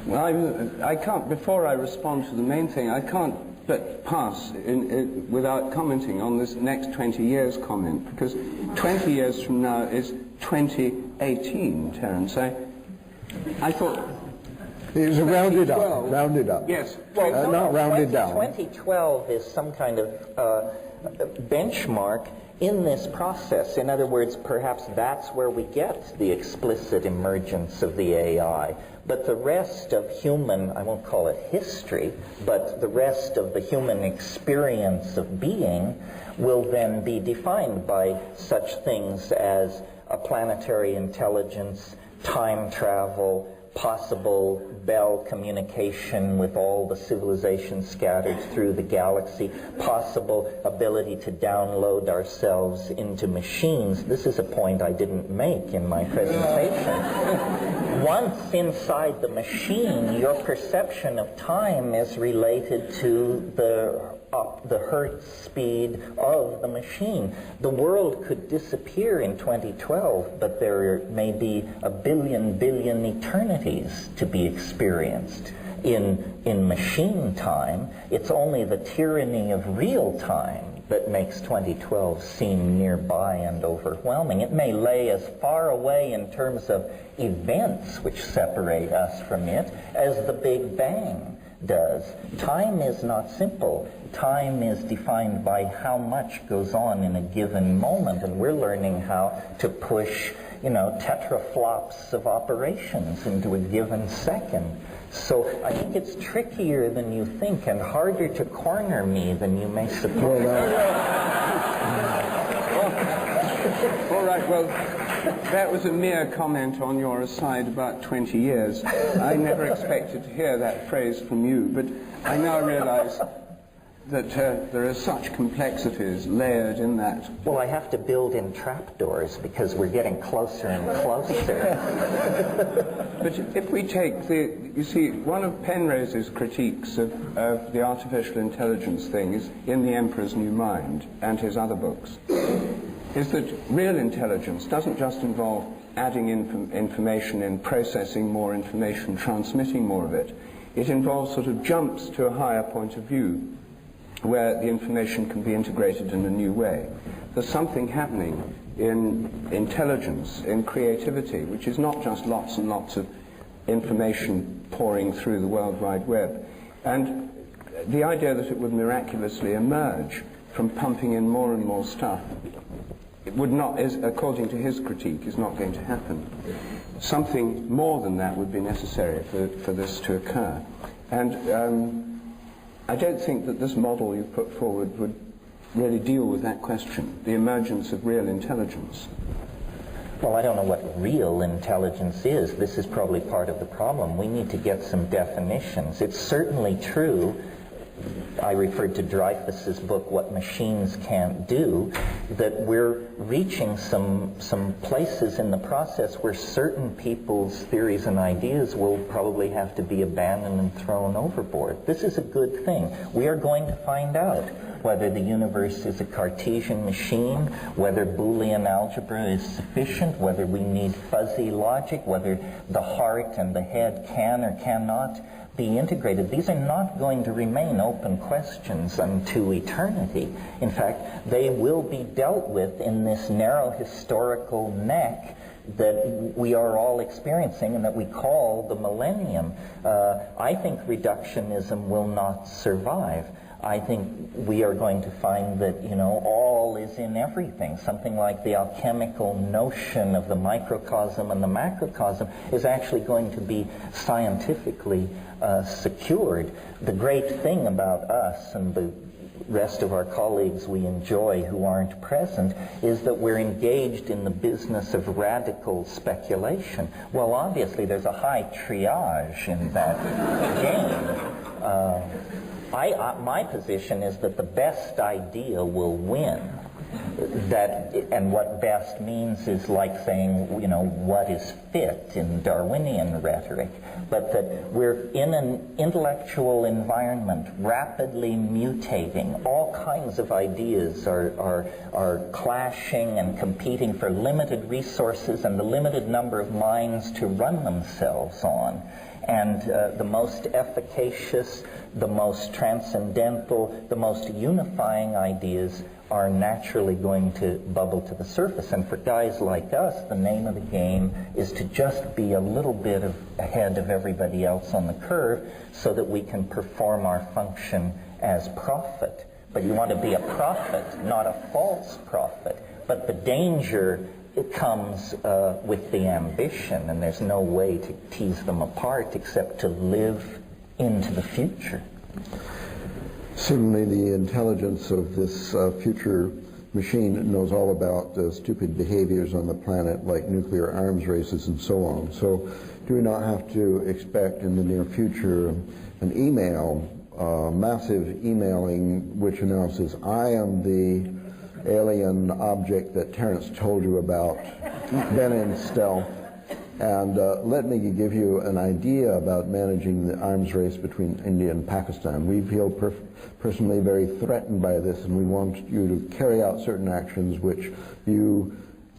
Well, I can't, before I respond to the main thing, I can't but pass without commenting on this next 20 years comment, because 20 years from now is 2018, Terence. I thought... It was rounded up. Yes. Well, not rounded down. 2012 is some kind of benchmark in this process. In other words, perhaps that's where we get the explicit emergence of the AI. But the rest of human, I won't call it history, but the rest of the human experience of being will then be defined by such things as a planetary intelligence, time travel, possible Bell communication with all the civilizations scattered through the galaxy, possible ability to download ourselves into machines. This is a point I didn't make in my presentation. once inside the machine, your perception of time is related to the hertz speed of the machine. The world could disappear in 2012, but there may be a billion eternities to be experienced. In machine time, it's only the tyranny of real time that makes 2012 seem nearby and overwhelming. It may lay as far away in terms of events which separate us from it as the Big Bang does. Time is not simple. Time is defined by how much goes on in a given moment, and we're learning how to push, tetraflops of operations into a given second. So I think it's trickier than you think and harder to corner me than you may suppose. All right, well, that was a mere comment on your aside about 20 years. I never expected to hear that phrase from you, but I now realize that there are such complexities layered in that. Well, I have to build in trapdoors because we're getting closer and closer. But if we take one of Penrose's critiques of the artificial intelligence thing is in The Emperor's New Mind and his other books, is that real intelligence doesn't just involve adding information in, processing more information, transmitting more of it. It involves sort of jumps to a higher point of view where the information can be integrated in a new way. There's something happening in intelligence, in creativity, which is not just lots and lots of information pouring through the World Wide Web. And the idea that it would miraculously emerge from pumping in more and more stuff, it would not, according to his critique, is not going to happen. Something more than that would be necessary for this to occur. And I don't think that this model you put forward would really deal with that question, the emergence of real intelligence. Well, I don't know what real intelligence is. This is probably part of the problem. We need to get some definitions. It's certainly true, I referred to Dreyfus's book, What Machines Can't Do, that we're reaching some places in the process where certain people's theories and ideas will probably have to be abandoned and thrown overboard. This is a good thing. We are going to find out whether the universe is a Cartesian machine, whether Boolean algebra is sufficient, whether we need fuzzy logic, whether the heart and the head can or cannot be integrated. These are not going to remain open questions unto eternity. In fact, they will be dealt with in this narrow historical neck that we are all experiencing and that we call the millennium. I think reductionism will not survive. I think we are going to find that, all is in everything. Something like the alchemical notion of the microcosm and the macrocosm is actually going to be scientifically secured. The great thing about us and the rest of our colleagues we enjoy who aren't present is that we're engaged in the business of radical speculation. Well, obviously there's a high triage in that game. My position is that the best idea will win. And what best means is like saying, what is fit in Darwinian rhetoric. But that we're in an intellectual environment rapidly mutating. All kinds of ideas are clashing and competing for limited resources and the limited number of minds to run themselves on. And the most efficacious, the most transcendental, the most unifying ideas are naturally going to bubble to the surface. And for guys like us, the name of the game is to just be a little bit ahead of everybody else on the curve so that we can perform our function as prophet. But you want to be a prophet, not a false prophet. But the danger, it comes with the ambition, and there's no way to tease them apart except to live into the future. Certainly the intelligence of this future machine knows all about stupid behaviors on the planet like nuclear arms races and so on. So do we not have to expect in the near future an email, massive emailing which announces, I am the alien object that Terence told you about, been in stealth, And let me give you an idea about managing the arms race between India and Pakistan. We feel personally very threatened by this, and we want you to carry out certain actions which you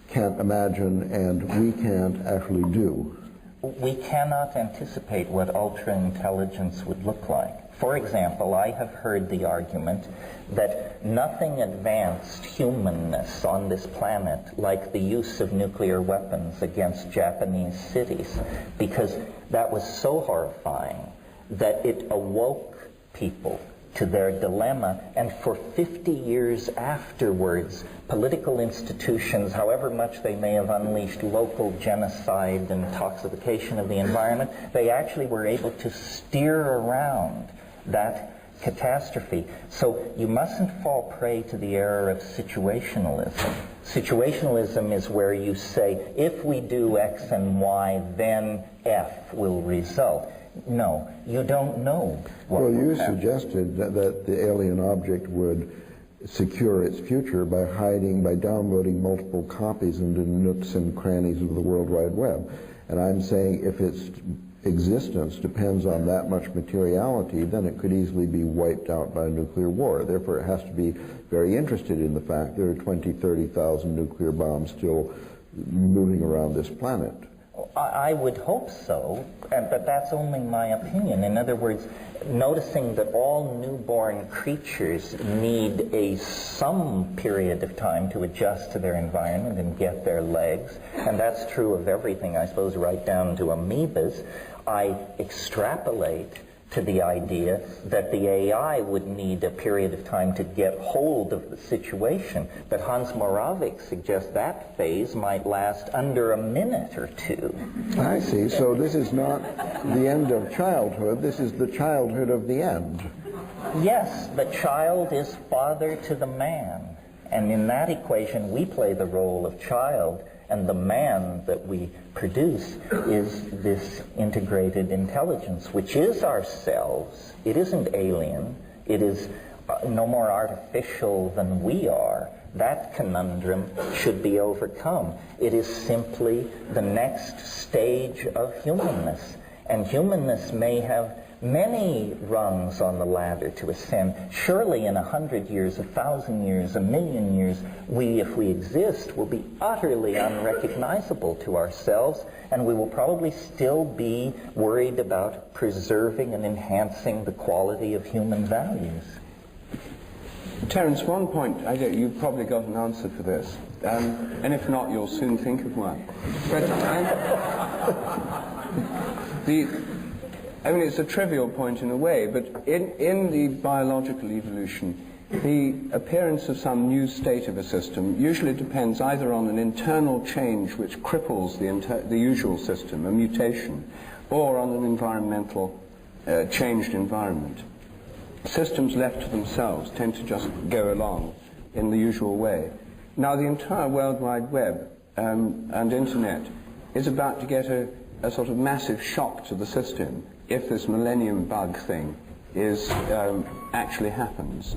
can't imagine and we can't actually do. We cannot anticipate what ultra-intelligence would look like. For example, I have heard the argument that nothing advanced humanness on this planet like the use of nuclear weapons against Japanese cities, because that was so horrifying that it awoke people to their dilemma, and for 50 years afterwards, political institutions, however much they may have unleashed local genocide and toxification of the environment, they actually were able to steer around that catastrophe. So you mustn't fall prey to the error of situationalism. Situationalism is where you say, if we do X and Y, then F will result. No, you don't know what Well, you will happen. suggested that the alien object would secure its future by downloading multiple copies into nooks and crannies of the World Wide Web. And I'm saying if its existence depends on that much materiality, then it could easily be wiped out by a nuclear war. Therefore, it has to be very interested in the fact there are 20, 30,000 nuclear bombs still moving around this planet. I would hope so, but that's only my opinion. In other words, noticing that all newborn creatures need some period of time to adjust to their environment and get their legs, and that's true of everything, I suppose, right down to amoebas, I extrapolate to the idea that the AI would need a period of time to get hold of the situation. But Hans Moravec suggests that phase might last under a minute or two. I see. So this is not the end of childhood. This is the childhood of the end. Yes, the child is father to the man. And in that equation, we play the role of child, and the man that we produce is this integrated intelligence, which is ourselves. It isn't alien. It is no more artificial than we are. That conundrum should be overcome. It is simply the next stage of humanness. And humanness may have many rungs on the ladder to ascend. Surely in 100 years, 1,000 years, 1,000,000 years, we, if we exist, will be utterly unrecognizable to ourselves, and we will probably still be worried about preserving and enhancing the quality of human values. Terence, one point, you've probably got an answer for this, and if not, you'll soon think of one. But I mean, it's a trivial point in a way, but in the biological evolution, the appearance of some new state of a system usually depends either on an internal change which cripples the usual system, a mutation, or on an environmental changed environment. Systems left to themselves tend to just go along in the usual way. Now, the entire World Wide Web and Internet is about to get a sort of massive shock to the system if this millennium bug thing actually happens.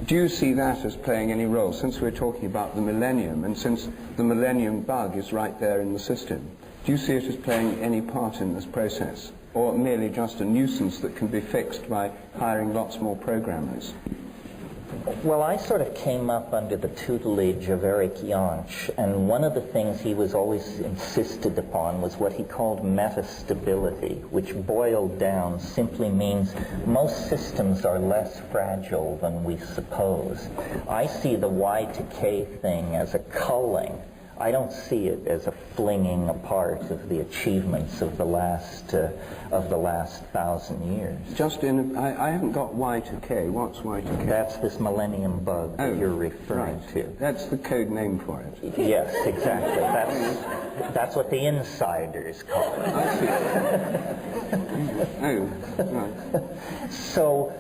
Do you see that as playing any role, since we're talking about the millennium, and since the millennium bug is right there in the system? Do you see it as playing any part in this process, or merely just a nuisance that can be fixed by hiring lots more programmers? Well, I sort of came up under the tutelage of Eric Jansch, and one of the things he was always insisted upon was what he called metastability, which boiled down simply means most systems are less fragile than we suppose. I see the Y to K thing as a culling. I don't see it as a flinging apart of the achievements of the last 1,000 years. I haven't got Y to K. What's Y to K? That's this millennium bug that you're referring to. That's the code name for it. Yes, exactly. That's what the insiders call it. I see. Oh, right. So,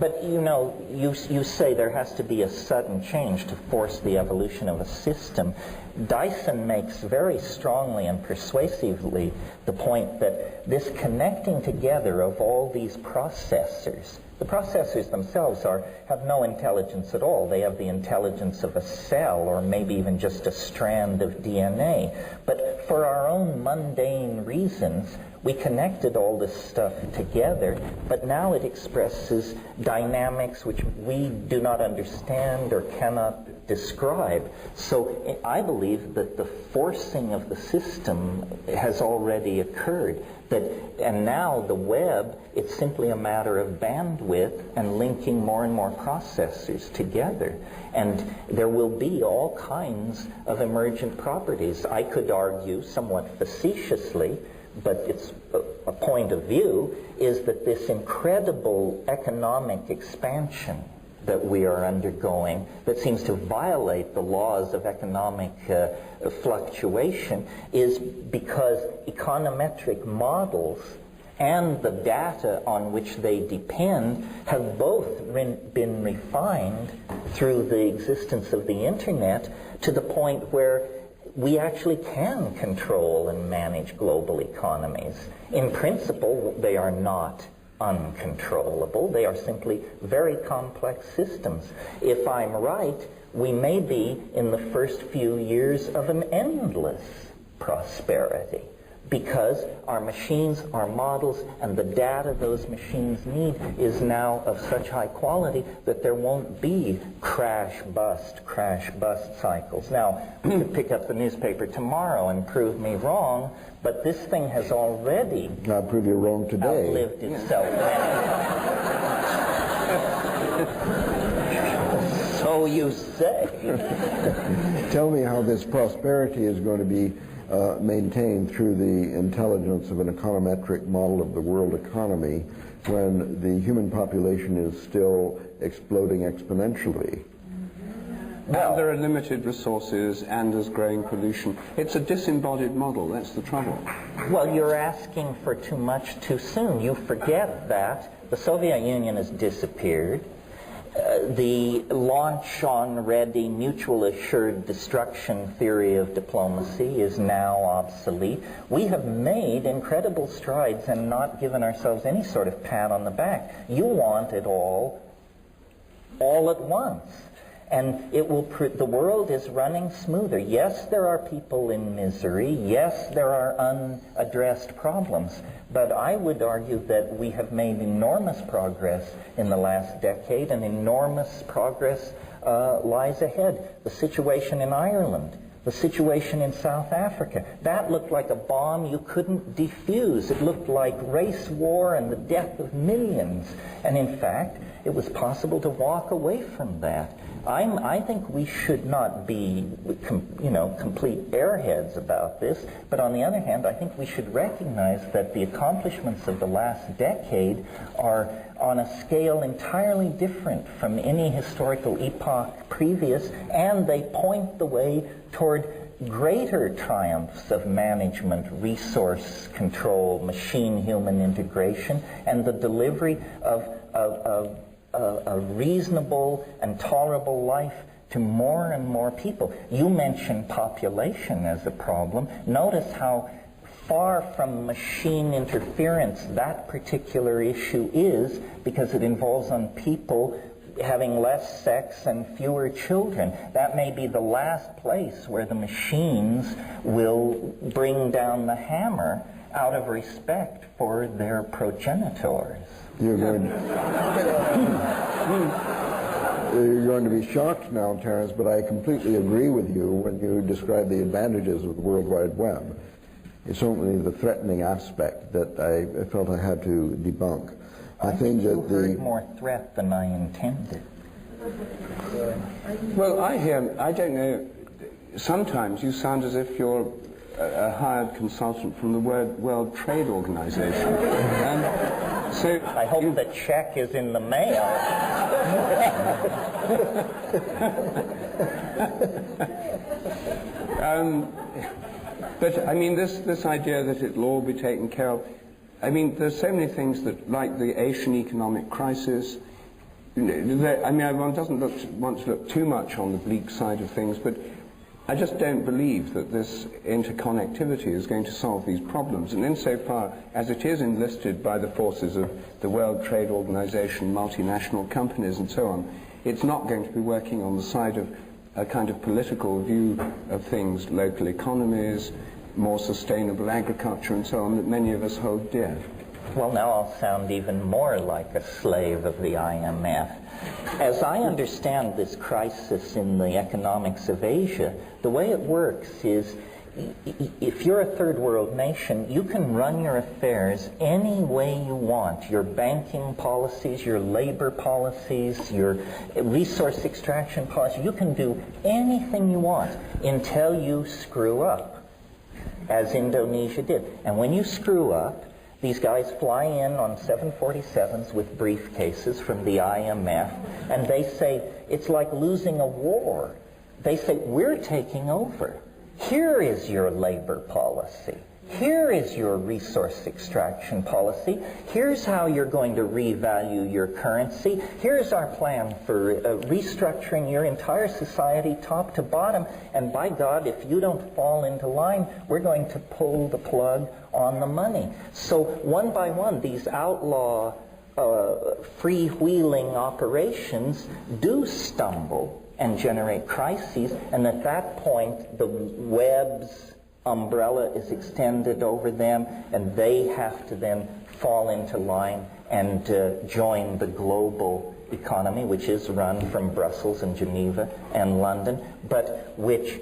But you know, you say there has to be a sudden change to force the evolution of a system. Dyson makes very strongly and persuasively the point that this connecting together of all these processors, the processors themselves have no intelligence at all. They have the intelligence of a cell or maybe even just a strand of DNA. But for our own mundane reasons, we connected all this stuff together, but now it expresses dynamics which we do not understand or cannot describe. So I believe that the forcing of the system has already occurred. And now the web, it's simply a matter of bandwidth and linking more and more processors together. And there will be all kinds of emergent properties. I could argue somewhat facetiously, but it's a point of view, is that this incredible economic expansion that we are undergoing, that seems to violate the laws of economic fluctuation, is because econometric models and the data on which they depend have both been refined through the existence of the internet to the point where we actually can control and manage global economies. In principle, they are not uncontrollable. They are simply very complex systems. If I'm right, we may be in the first few years of an endless prosperity, because our machines, our models, and the data those machines need is now of such high quality that there won't be crash-bust cycles. Now, you could pick up the newspaper tomorrow and prove me wrong, but this thing has already I'll prove you wrong today. outlived itself many times. So you say. Tell me how this prosperity is going to be maintained through the intelligence of an econometric model of the world economy when the human population is still exploding exponentially. Well, and there are limited resources and there's growing pollution. It's a disembodied model, that's the trouble. Well, you're asking for too much too soon. You forget that the Soviet Union has disappeared. The launch-on-ready, mutual assured destruction theory of diplomacy is now obsolete. We have made incredible strides and not given ourselves any sort of pat on the back. You want it all at once. And it will the world is running smoother. Yes, there are people in misery. Yes, there are unaddressed problems. But I would argue that we have made enormous progress in the last decade, and enormous progress lies ahead. The situation in Ireland, the situation in South Africa, that looked like a bomb you couldn't defuse. It looked like race war and the death of millions. And in fact, it was possible to walk away from that. I think we should not be, complete airheads about this, but on the other hand, I think we should recognize that the accomplishments of the last decade are on a scale entirely different from any historical epoch previous, and they point the way toward greater triumphs of management, resource control, machine-human integration, and the delivery of a reasonable and tolerable life to more and more people. You mentioned population as a problem. Notice how far from machine interference that particular issue is, because it involves on people having less sex and fewer children. That may be the last place where the machines will bring down the hammer out of respect for their progenitors. You're going to be shocked now, Terence, but I completely agree with you when you describe the advantages of the World Wide Web. It's only the threatening aspect that I felt I had to debunk. I think you heard more threat than I intended. Well, I don't know, sometimes you sound as if you're a hired consultant from the World Trade Organization. So I hope the check is in the mail. But I mean, this idea that it'll all be taken care of, I mean, there's so many things that, like the Asian economic crisis, I mean, one doesn't want to look too much on the bleak side of things, but I just don't believe that this interconnectivity is going to solve these problems. And insofar as it is enlisted by the forces of the World Trade Organization, multinational companies and so on, it's not going to be working on the side of a kind of political view of things, local economies, more sustainable agriculture and so on, that many of us hold dear. Well, now I'll sound even more like a slave of the IMF. As I understand this crisis in the economics of Asia, the way it works is if you're a third world nation, you can run your affairs any way you want. Your banking policies, your labor policies, your resource extraction policy, you can do anything you want until you screw up, as Indonesia did. And when you screw up, these guys fly in on 747s with briefcases from the IMF, and they say, it's like losing a war. They say, we're taking over. Here is your labor policy. Here is your resource extraction policy. Here's how you're going to revalue your currency. Here's our plan for restructuring your entire society top to bottom. And by God, if you don't fall into line, we're going to pull the plug on the money. So one by one, these outlaw freewheeling operations do stumble and generate crises, and at that point the web's umbrella is extended over them, and they have to then fall into line and join the global economy, which is run from Brussels and Geneva and London, but which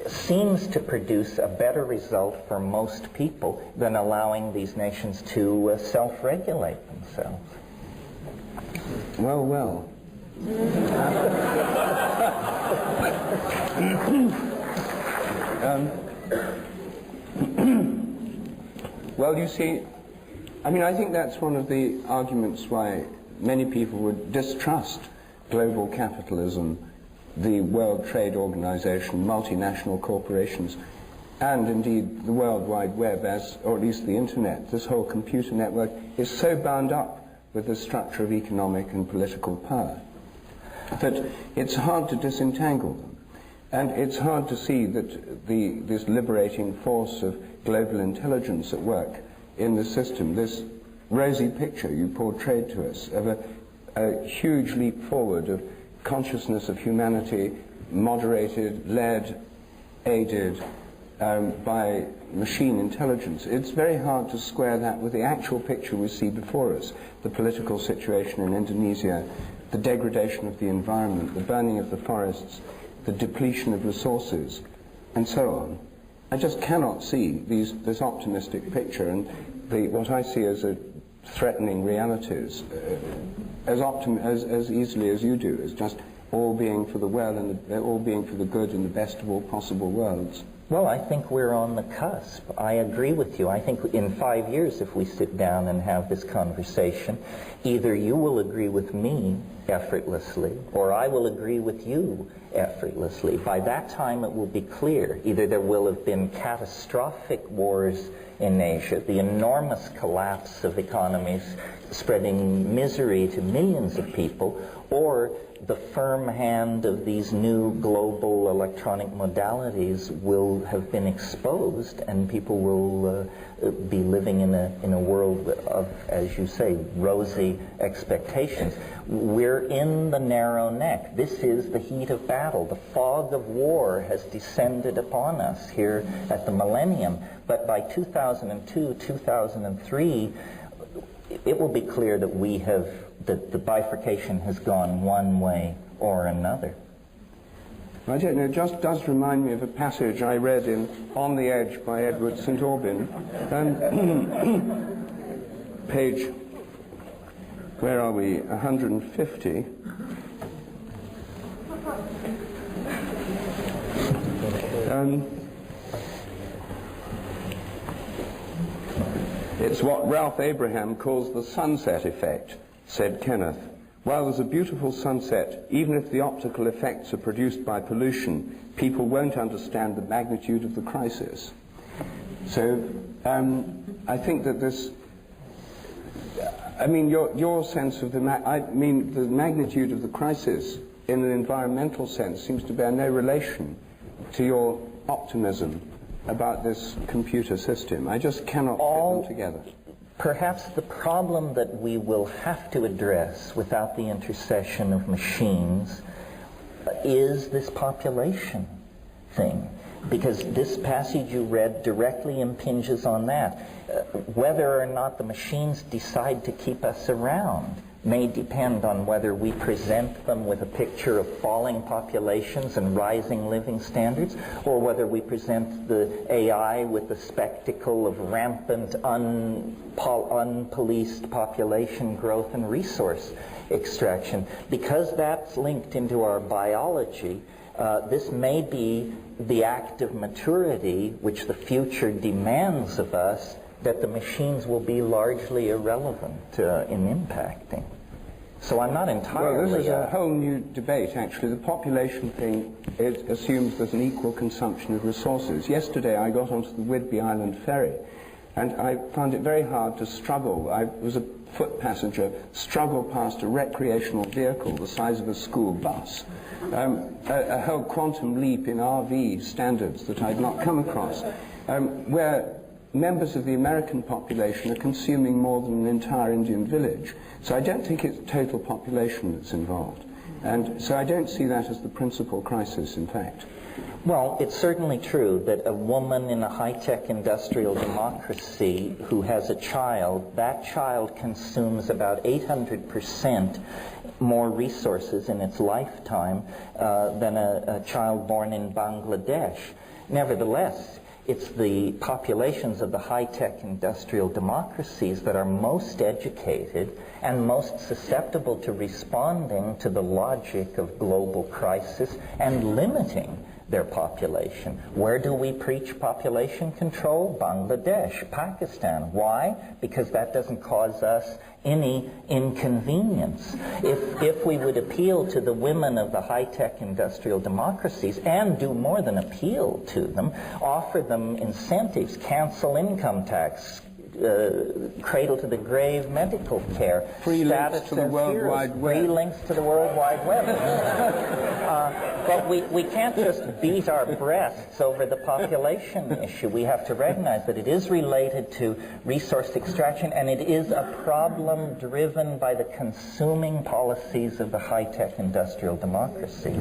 seems to produce a better result for most people than allowing these nations to self-regulate themselves. Well, well. Well, you see, I mean, I think that's one of the arguments why many people would distrust global capitalism, the World Trade Organization, multinational corporations, and indeed the World Wide Web, or at least the Internet. This whole computer network is so bound up with the structure of economic and political power that it's hard to disentangle them. And it's hard to see that this liberating force of global intelligence at work in the system, this rosy picture you portrayed to us of a huge leap forward of consciousness of humanity, moderated, led, aided by machine intelligence. It's very hard to square that with the actual picture we see before us, the political situation in Indonesia, the degradation of the environment, the burning of the forests, the depletion of resources, and so on. I just cannot see this optimistic picture and what I see as threatening realities as easily as you do, as just all being for the well and all being for the good in the best of all possible worlds. Well, I think we're on the cusp. I agree with you. I think in 5 years, if we sit down and have this conversation, either you will agree with me effortlessly, or I will agree with you effortlessly. By that time, it will be clear. Either there will have been catastrophic wars in Asia, the enormous collapse of economies spreading misery to millions of people, or the firm hand of these new global electronic modalities will have been exposed, and people will be living in a world of, as you say, rosy expectations. We're in the narrow neck. This is the heat of battle. The fog of war has descended upon us here at the millennium. But by 2002, 2003, it will be clear that the bifurcation has gone one way or another. I don't know, it just does remind me of a passage I read in On the Edge by Edward St. Aubyn. Page, where are we, 150. It's what Ralph Abraham calls the sunset effect, said Kenneth. While there's a beautiful sunset, even if the optical effects are produced by pollution, people won't understand the magnitude of the crisis. So I think that I mean, your sense of the magnitude of the crisis in an environmental sense seems to bear no relation to your optimism about this computer system. I just cannot put them together. Perhaps the problem that we will have to address without the intercession of machines is this population thing, because this passage you read directly impinges on that. Whether or not the machines decide to keep us around may depend on whether we present them with a picture of falling populations and rising living standards, or whether we present the AI with the spectacle of rampant, unpoliced population growth and resource extraction. Because that's linked into our biology, this may be the act of maturity which the future demands of us, that the machines will be largely irrelevant in impacting. So I'm not entirely... Well, this is a whole new debate, actually. The population thing, it assumes there's an equal consumption of resources. Yesterday I got onto the Whidbey Island ferry, and I found it very hard to struggle. I was a foot passenger, struggle past a recreational vehicle the size of a school bus. A whole quantum leap in RV standards that I'd not come across, where members of the American population are consuming more than an entire Indian village. So I don't think it's total population that's involved. And so I don't see that as the principal crisis, in fact. Well, it's certainly true that a woman in a high-tech industrial democracy who has a child, that child consumes about 800% more resources in its lifetime than a child born in Bangladesh. Nevertheless, it's the populations of the high-tech industrial democracies that are most educated and most susceptible to responding to the logic of global crisis and limiting their population. Where do we preach population control? Bangladesh, Pakistan. Why? Because that doesn't cause us any inconvenience. If we would appeal to the women of the high-tech industrial democracies, and do more than appeal to them, offer them incentives, cancel income tax, cradle to the grave medical care, free links to the World Wide Web. Free links to the World Wide Web. But we can't just beat our breasts over the population issue. We have to recognize that it is related to resource extraction, and it is a problem driven by the consuming policies of the high-tech industrial democracies.